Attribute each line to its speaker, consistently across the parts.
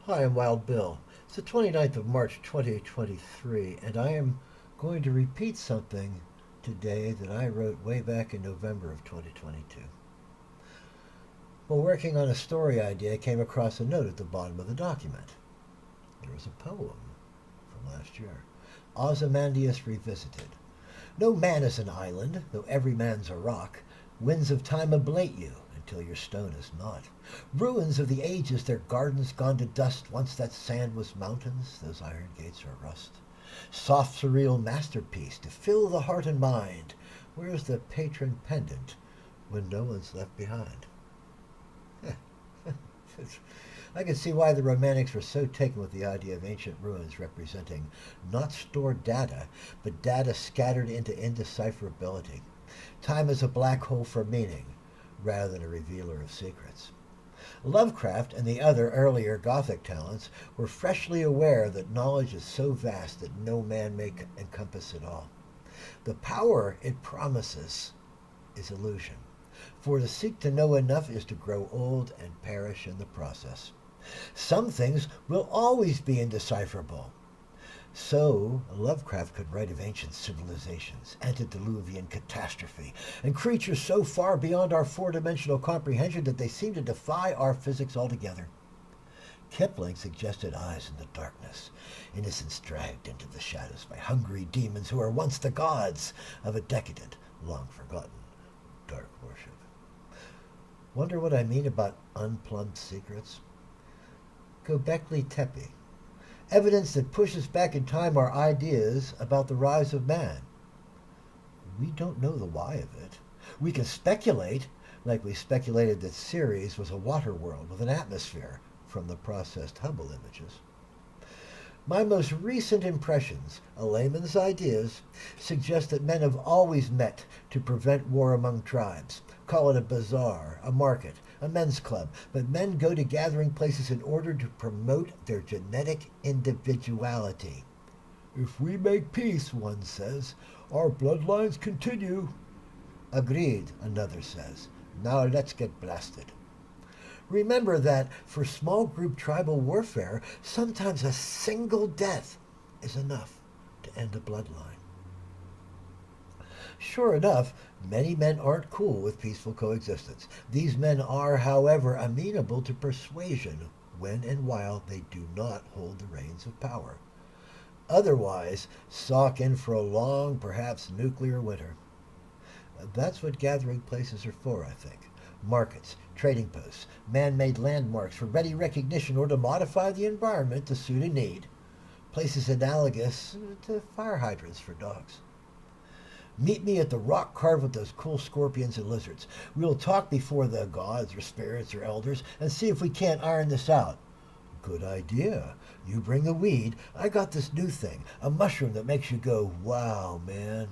Speaker 1: Hi, I'm Wild Bill. It's the 29th of March 2023, and I am going to repeat something today that I wrote way back in November of 2022. While working on a story idea, I came across a note at the bottom of the document. There was a poem from last year. Ozymandias Revisited. No man is an island, though every man's a rock. Winds of time ablate you until your stone is not. Ruins of the ages, their gardens gone to dust. Once that sand was mountains, those iron gates are rust. Soft surreal masterpiece to fill the heart and mind. Where's the patron pendant when no one's left behind? I can see why the Romantics were so taken with the idea of ancient ruins representing not stored data, but data scattered into indecipherability. Time is a black hole for meaning, rather than a revealer of secrets. Lovecraft and the other earlier Gothic talents were freshly aware that knowledge is so vast that no man may encompass it all. The power it promises is illusion, for to seek to know enough is to grow old and perish in the process. Some things will always be indecipherable. So, Lovecraft could write of ancient civilizations, antediluvian catastrophe, and creatures so far beyond our four-dimensional comprehension that they seem to defy our physics altogether. Kipling suggested eyes in the darkness, innocence dragged into the shadows by hungry demons who were once the gods of a decadent, long-forgotten dark worship. Wonder what I mean about unplumbed secrets? Göbekli Tepe. Evidence that pushes back in time our ideas about the rise of man. We don't know the why of it. We can speculate, like we speculated that Ceres was a water world with an atmosphere from the processed Hubble images. My most recent impressions, a layman's ideas, suggest that men have always met to prevent war among tribes. Call it a bazaar, a market, a men's club, but men go to gathering places in order to promote their genetic individuality. If we make peace, one says, our bloodlines continue. Agreed, another says. Now let's get blasted. Remember that for small group tribal warfare, sometimes a single death is enough to end a bloodline. Sure enough, many men aren't cool with peaceful coexistence. These men are, however, amenable to persuasion when and while they do not hold the reins of power. Otherwise, sock in for a long, perhaps nuclear winter. That's what gathering places are for, I think. Markets, trading posts, man-made landmarks for ready recognition or to modify the environment to suit a need. Places analogous to fire hydrants for dogs. Meet me at the rock carved with those cool scorpions and lizards. We'll talk before the gods or spirits or elders and see if we can't iron this out. Good idea. You bring the weed. I got this new thing, a mushroom that makes you go, wow, man.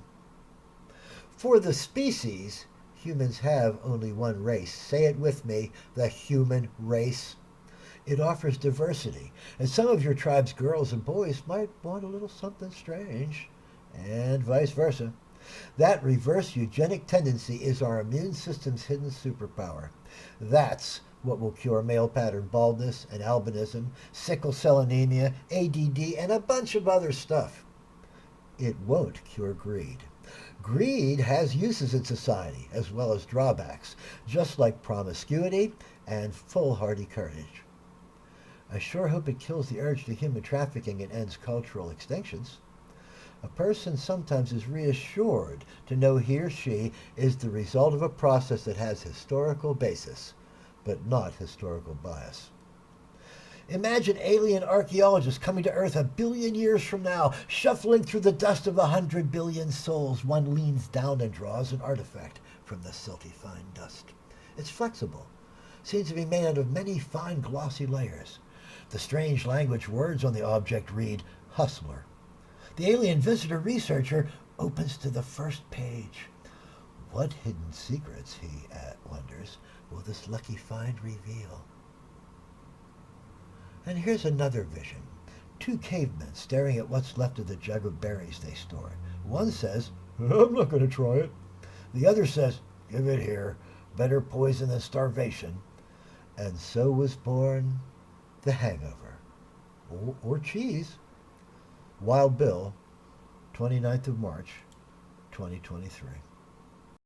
Speaker 1: For the species, humans have only one race. Say it with me, the human race. It offers diversity, and some of your tribe's girls and boys might want a little something strange, and vice versa. That reverse eugenic tendency is our immune system's hidden superpower. That's what will cure male pattern baldness and albinism, sickle cell anemia, ADD, and a bunch of other stuff. It won't cure greed. Greed has uses in society as well as drawbacks, just like promiscuity and foolhardy courage. I sure hope it kills the urge to human trafficking and ends cultural extinctions. A person sometimes is reassured to know he or she is the result of a process that has historical basis, but not historical bias. Imagine alien archaeologists coming to Earth 1 billion years from now, shuffling through the dust of 100 billion souls. One leans down and draws an artifact from the silty fine dust. It's flexible, seems to be made out of many fine glossy layers. The strange language words on the object read, hustler. The alien visitor researcher opens to the first page. What hidden secrets, he wonders, will this lucky find reveal? And here's another vision. Two cavemen staring at what's left of the jug of berries they stored. One says, I'm not going to try it. The other says, give it here. Better poison than starvation. And so was born The Hangover or cheese. Wild Bill, 29th of March, 2023.